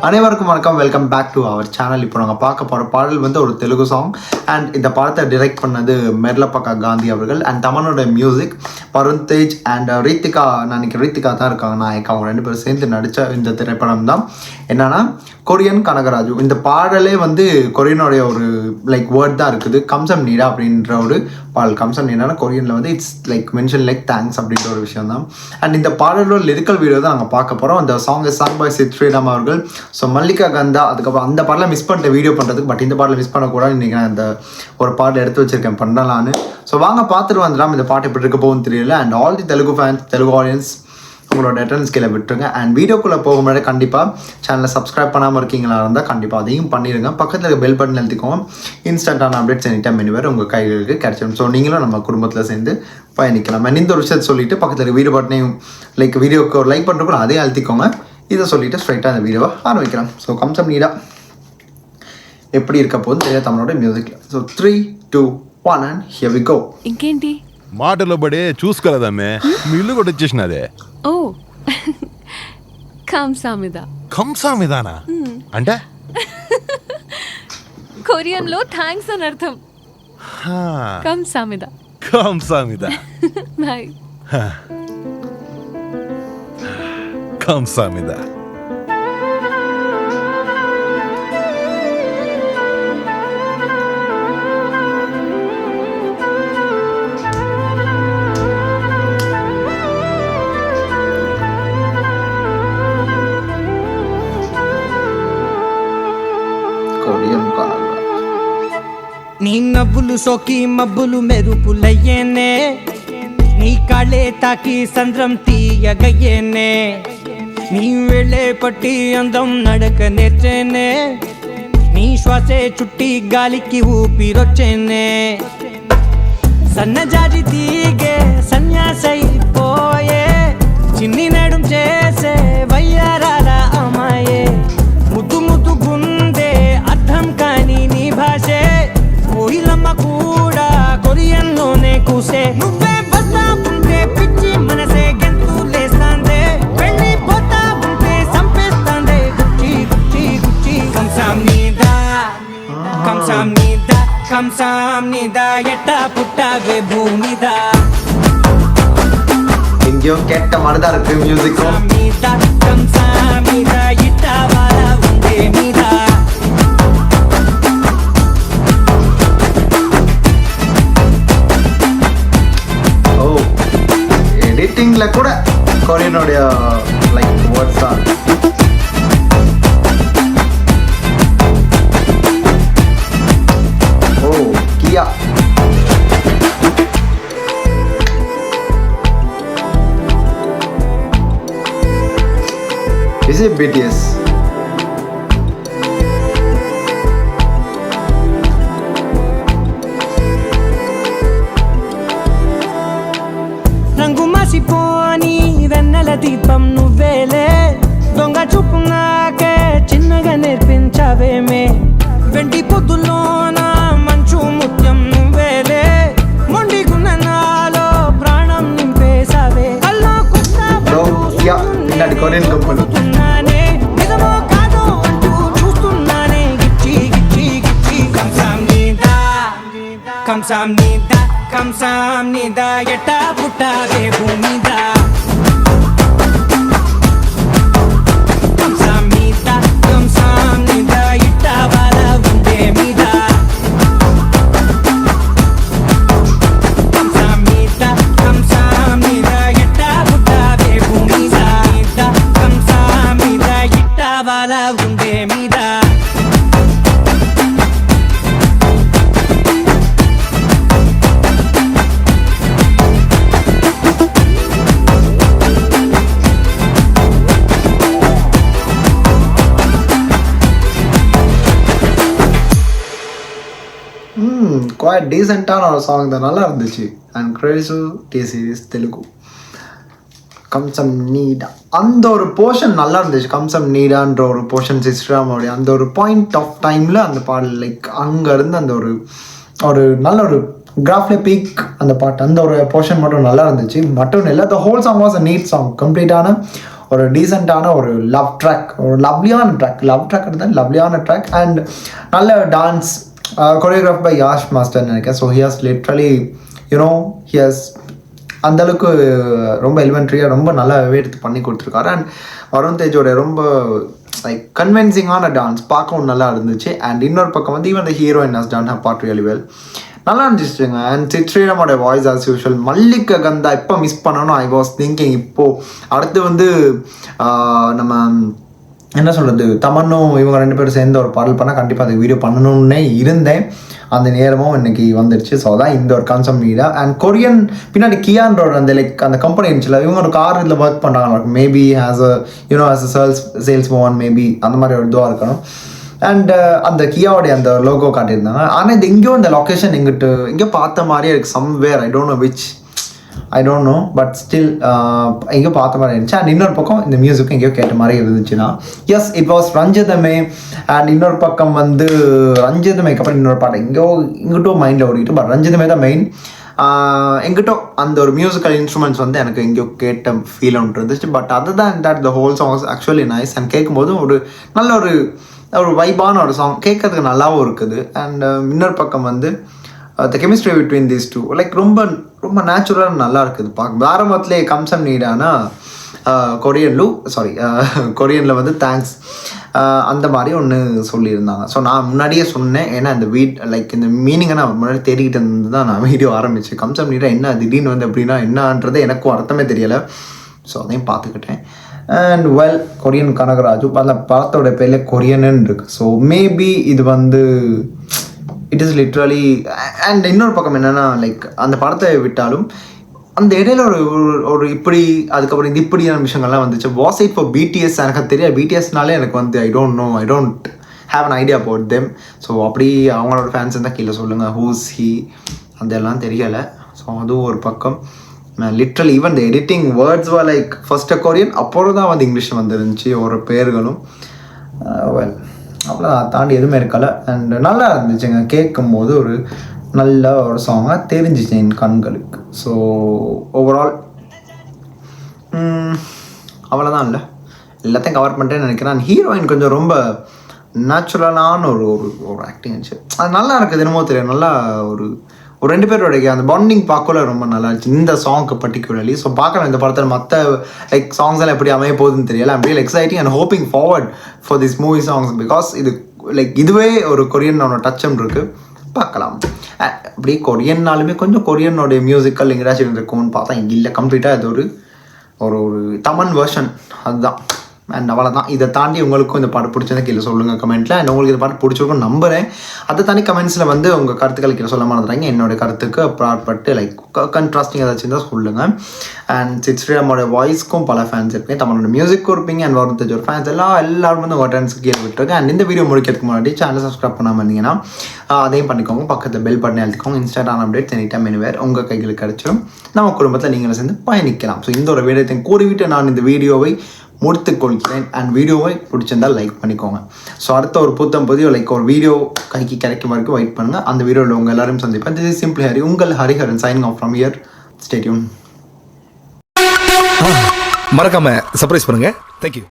அனைவருக்கும் வணக்கம், welcome back to our channel. இப்போ நாங்கள் பார்க்க போகிற பாடல் வந்து ஒரு தெலுங்கு சாங். அண்ட் இந்த படத்தை டிரெக்ட் பண்ணது மெர்லப்பக்கா காந்தி அவர்கள். அண்ட் தமனோட மியூசிக் பருண் தேஜ் அண்ட் ரீத்திகா. நான் ரீத்திகா தான் இருக்காங்க நாயக்கா. அவங்க 2 பேரும் சேர்ந்து நடித்த இந்த திரைப்படம் தான் என்னன்னா கொரியன் கனகராஜு. இந்த பாடலே வந்து கொரியனுடைய ஒரு வேர்ட் தான் இருக்குது. கம்சம் நீடா அப்படின்ற ஒரு பாடல். கம்சம் நீடான கொரியனில் வந்து இட்ஸ் மென்ஷன் தேங்க்ஸ் அப்படின்ற ஒரு விஷயம் தான். அண்ட் இந்த பாடலோட லிரிக்கல் வீடியோ தான் நாங்கள் பார்க்க போகிறோம். அந்த song song by Sid Sriram அவர்கள். ஸோ மல்லிகா கந்தா. அதுக்கப்புறம் அந்த பாடலை மிஸ் பண்ணிட்ட வீடியோ பண்ணுறதுக்கு. பட் இந்த பாடலை மிஸ் பண்ணக்கூடாது. இன்றைக்கி நான் இந்த ஒரு பாடலை எடுத்து வச்சிருக்கேன் பண்ணலான்னு. ஸோ வாங்க பார்த்துட்டு வந்துடலாம் இந்த பாட்டு எப்படி இருக்க போகும்னு தெரியல. And all the Telugu fans, Telugu audience, உங்களோட அட்டெண்டன்ஸ் கீழே விட்டுருங்க. அண்ட் வீடியோக்குள்ளே போக முன்னாடி கண்டிப்பாக சேனலை சப்ஸ்கிரைப் பண்ணாமல் இருக்கீங்களா இருந்தால் கண்டிப்பாக அதையும் பண்ணிடுங்க. பக்கத்தில் இருக்க பெல் பட்டன் எழுதிக்கோங்க. இன்ஸ்டன்டான அப்டேட்ஸ் எனி டைம் எனிவேர் உங்கள் கைகளுக்கு கிடைச்சிடும். ஸோ நீங்களும் நம்ம குடும்பத்தில் சேர்ந்து பயணிக்கலாம். அண்ட் இந்த ஒரு விஷயத்தை சொல்லிவிட்டு பக்கத்தில் இருக்க வீடியோ பட்டனையும் வீடியோக்கு ஒரு லைக் பண்ணுறப்போ அதே அழுத்திக்கோங்க. இதை சொல்லிவிட்டு ஸ்ட்ரைட்டாக அந்த வீடியோவை ஆரம்பிக்கலாம். ஸோ கம்சம் நீடா எப்படி இருக்க போகுது தெரியாது தமிழோட மியூசிக்கில். So 3, 2, 1 and here we go. ఇంకేంటి మాటలో పడే చూసుకోలేదమ్మే మీ ఇల్లు కూడా వచ్చేసినదే. ఓ కంసామిద. కంసామిదానా అంటే కొరియన్ లో థాంక్స్ అని అర్థం. కంసామిద. కంసామిద. బాయ్. కంసామిద. నీ నవ్వులు సోకి మబ్బులు మెరుపులయ్యేనే, నీ కాళ్ళే తాకి సంద్రం తీయగయ్యేనే, నీ వెళ్ళే పట్టి అందం నడక నేర్చేనే, నీ శ్వాసే చుట్టి గాలికి ఊపిరొచ్చేనే, సన్నజాజి తీగే సన్యాసైపోయే, చిన్ని నడుం చేసే వయ్యారాల అమ్మాయే, ముద్దు ముద్దు గుందే అర్థం కాని నీ భాషే, కోయిలమ్మ కూడా కొరియన్లోనే కూసే, నువ్వే వస్తా ఉంటే పిచ్చి మనసే గెంతులేస్తాందే, వెళ్ళిపోతా ఉంటే సంపేస్తాందే గుచ్చి గుచ్చి గుచ్చి. కంసామ్నిదా కంసామ్నిదా కంసామ్నిదా ఎట్టా పుట్టావే భూమిదా, எங்கேயோ கேட்ட மாதிரி தான் இருக்கு மியூசிக்கும். కంసామ్నిదా కంసామ్నిదా ఇట్టా వాల ఉందే మీదా. எடிட்டிங்ல கூட கொரியனுடைய வேர்ட்ஸ் தான். ஓ கியா. Is it BTS? రంగు మసిపోని వెన్నెల దీపం నువ్వేలే, దొంగ చూపు నాకే చిన్నగా నేర్పించవేమే, వెండి పొద్దులోన మంచు ముత్యం నువ్వేలే, మొండిగున్న నాలో ప్రాణం నింపేసావే, కల్లో కొన్నానే నిజమో కాదో అంటూ చూస్తున్నానే గిచ్చి గిచ్చి గిచ్చి. కంసామ్నిదా కంసామ్నిదా కంసామ్నిదా ఎట్టా పుట్టావే భూమిదా, కంసామ్నిదా కంసామ్నిదా ఇట్టా వాల ఉండే మీదా, కంసామ్నిదా కంసామ్నిదా ఎట్టా పుట్టావే భూమిదా, కంసామ్నిదా ఇట్టా వాల ఉండే మీదా. குவாய்ட் டீசெண்டான ஒரு சாங் தான், நல்லா இருந்துச்சு. அண்ட் கிரேசு டி சீரிஸ் தெலுங்கு. கம்சம் நீடா அந்த ஒரு போர்ஷன் நல்லா இருந்துச்சு. கம்சம் நீடான்ற ஒரு போர்ஷன் சிஸ்டராமோடைய அந்த ஒரு பாயிண்ட் ஆஃப் டைமில் அந்த பாடல் அங்கேருந்து அந்த ஒரு நல்ல ஒரு கிராஃப்லே பீக் அந்த பாட்டு, அந்த ஒரு போர்ஷன் மட்டும் நல்லா இருந்துச்சு. மட்டும் இல்லை, the whole song was a neat song. கம்ப்ளீட்டான ஒரு டீசெண்டான ஒரு லவ் ட்ராக், ஒரு லவ்லியான ட்ராக் அண்ட் நல்ல dance choreograph by Yash master நினைக்கிறேன். So he has literally he has அந்தளவுக்கு ரொம்ப எலிமெண்ட்ரியாக ரொம்ப நல்லாவே எடுத்து பண்ணி கொடுத்துருக்காரு. அண்ட் வருண் தேஜோட ரொம்ப லைக் கன்வின்சிங்கான டான்ஸ் பார்க்கவும் நல்லா இருந்துச்சு. அண்ட் இன்னொரு பக்கம் வந்து even the heroine has done her part really well, நல்லா இருந்துச்சுங்க. அண்ட் சித் ஸ்ரீராமோட வாய்ஸ் ஆஸ் யூஷுவல். மல்லிகா கந்தா இப்போ மிஸ் பண்ணணும் ஐ வாஸ் திங்கிங். இப்போது அடுத்து வந்து நம்ம என்ன சொல்கிறது, தமன்னும் இவங்க 2 பேரும் சேர்ந்து ஒரு பாடல் பண்ணால் கண்டிப்பாக அதுக்கு வீடியோ பண்ணணுன்னே இருந்தேன். அந்த நேரமும் இன்னைக்கு வந்துடுச்சு. ஸோ அதான் இந்த ஒரு கான்செப்ட் நீடா. அண்ட் கொரியன் பின்னாடி கியான்றோட அந்த லைக் அந்த கம்பெனி இருந்துச்சுல, இவங்க ஒரு கார் இதில் ஒர்க் பண்ணுறாங்க. Maybe as a sales Mon maybe அந்த மாதிரி ஒரு இதுவாக இருக்கணும். அண்ட் அந்த கியாவோடைய அந்த லோகோ காட்டியிருந்தாங்க. ஆனால் இது எங்கேயோ இந்த லொக்கேஷன் எங்கேயோ பார்த்த மாதிரியே இருக்குது. Somewhere I don't know but still எங்கேயோ பார்த்த மாதிரி இருந்துச்சு. அண்ட் இன்னொரு பக்கம் இந்த மியூசிக்கும் எங்கேயோ கேட்ட மாதிரி இருந்துச்சுன்னா S it was Ranjithame. And இன்னொரு பக்கம் வந்து ரஞ்சிதமேக்கு அப்புறம் இன்னொரு பாட்டு எங்கிட்டோ மைண்டில் ஓடிக்கிட்டு, பட் ரஞ்சிதமே தான் மெயின். எங்கிட்டோ அந்த ஒரு மியூசிக்கல் இன்ஸ்ட்ருமெண்ட்ஸ் வந்து எனக்கு எங்கேயோ கேட்ட ஃபீல் ஒன்று இருந்துச்சு. பட் அதுதான் that the whole songs actually nice. And கேட்கும்போது ஒரு நல்ல ஒரு வைபான ஒரு சாங், கேட்கறதுக்கு நல்லாவும் இருக்குது. அண்ட் இன்னொரு பக்கம் வந்து the chemistry between these two like ரொம்ப ரொம்ப நேச்சுரலாக நல்லா இருக்குது பார்க்க. ஆரம்பத்துலேயே கம்சம் நீடானா கொரியனில் வந்து தேங்க்ஸ் அந்த மாதிரி ஒன்று சொல்லியிருந்தாங்க. ஸோ நான் முன்னாடியே சொன்னேன், ஏன்னா இந்த லைக் இந்த மீனிங்கை நான் முன்னாடி தேடிக்கிட்டு இருந்து தான் நான் வீடியோ ஆரம்பித்தேன். கம்சம் நீடா என்ன திடீர்னு வந்து அப்படின்னா என்னன்றது எனக்கும் அர்த்தமே தெரியலை. ஸோ அதையும் பார்த்துக்கிட்டேன். அண்ட் வெல் கொரியன் கனகராஜு அந்த படத்தோட பேரில் கொரியன்னு இருக்குது. ஸோ மேபி இது வந்து இட் இஸ் லிட்ரலி. அண்ட் இன்னொரு பக்கம் என்னென்னா லைக் அந்த படத்தை விட்டாலும் அந்த இடையில ஒரு இப்படி அதுக்கப்புறம் இது இப்படியான விஷயங்கள்லாம் வந்துச்சு. வாஸ் இட் ஃபார் பிடிஎஸ் எனக்கு தெரியாது. பிடிஎஸ்னாலே எனக்கு வந்து I don't have an idea about them. So அப்படி அவங்களோட ஃபேன்ஸ் இருந்தால் கீழே சொல்லுங்கள் ஹூஸ் ஹி அதெல்லாம் தெரியலை. ஸோ அதுவும் ஒரு பக்கம். Literally even the editing words வா லைக் ஃபர்ஸ்ட்டு கொரியன், அப்புறம் தான் வந்து இங்கிலீஷில் வந்துருந்துச்சு ஒரு பேர்களும். வெல் அவ்வளோ தாண்டி எதுவுமே இருக்கல. அண்ட் நல்லா இருந்துச்சுங்க கேட்கும்போது, ஒரு நல்ல ஒரு சாங்காக தெரிஞ்சிச்சு என் கண்களுக்கு. ஸோ ஓவரால் அவ்வளோதான், இல்லை எல்லாத்தையும் கவர் பண்ணிட்டேன்னு நினைக்கிறேன். ஹீரோயின் கொஞ்சம் ரொம்ப நேச்சுரலான ஒரு ஆக்டிங் இருந்துச்சு. அது நல்லா இருக்குது. என்னமோ தெரியும், நல்லா ஒரு 2 பேரோடைய அந்த பாண்டிங் பார்க்கல ரொம்ப நல்லா இருந்துச்சு இந்த சாங்க்கு பர்டிகுலர்லி. ஸோ பார்க்கலாம் இந்த படத்தில் மற்ற லைக் சாங்ஸ் எல்லாம் எப்படி அமைய போகுதுன்னு தெரியல. I'm real exciting and hoping forward for this movie songs because இது லைக் இதுவே ஒரு கொரியனோட டச்சம் இருக்குது. பார்க்கலாம். அப்படியே கொரியன்னாலுமே கொஞ்சம் கொரியனோடைய மியூசிக்கல் எங்கேயாச்சும் இருக்கும்னு பார்த்தா இங்கே இல்லை. கம்ப்ளீட்டாக இது ஒரு தமன் வெர்ஷன் அதுதான். அண்ட் அவ்வளோதான். இதை தாண்டி உங்களுக்கும் இந்த பாட்டு பிடிச்சதை கீழே சொல்லுங்கள் கமெண்ட்டில். அண்ட் உங்களுக்கு இந்த பாட்டு பிடிச்சிருக்கும் நம்புகிறேன். அதை தாண்டி கமெண்ட்ஸில் வந்து உங்கள் கருத்துக்களை கீழே சொல்ல மறந்துடுறாங்க. என்னோட கருத்துக்கு ப்ராட்பட்டு லைக் கண்ட்ராஸ்டிங் ஏதாச்சும் இருந்தால் சொல்லுங்கள். அண்ட் சித் ஸ்ரீராமோட வாய்ஸ்க்கும் பல ஃபேன்ஸ் இருப்பேன், தமிழோட மியூசிக்கும் இருப்பீங்க. அண்ட் வருண் தேஜோட ஃபேன்ஸ் எல்லாரும் வந்து உங்கள் டான்ஸுக்கு கீழே விட்டுருக்கு. அண்ட் இந்த வீடியோ முடிக்கிறதுக்கு முன்னாடி சேனல் சப்ஸ்கிரைப் பண்ணாமல் இருந்தீங்கன்னா அதையும் பண்ணிக்கோங்க. பக்கத்தில் பெல் பட்டன் எழுதிக்கோங்க. Instagram updates any time anywhere உங்கள் கைகளுக்கு கிடச்சிடும். நம்ம குடும்பத்தில் நீங்களும் சேர்ந்து பயணிக்கலாம். ஸோ இந்த ஒரு வீடியோத்தையும் கூறிவிட்டு நான் இந்த வீடியோவை முடித்துக்கொள்கிறேன். அண்ட் வீடியோவை பிடிச்சிருந்தால் லைக் பண்ணிக்கோங்க. ஸோ அடுத்த ஒரு புதிய லைக் ஒரு வீடியோ கைக்கு கிடைக்கும் வரைக்கும் வெயிட் பண்ணுங்கள். அந்த வீடியோவில் உங்கள் எல்லாரும் சந்திப்பேன். திஸ் இஸ் சிம்பிளி ஹரி, உங்கள் Hariharan signing off from here. Stay tune. மறக்காம சர்ப்ரைஸ் பண்ணுங்க. தேங்க்யூ.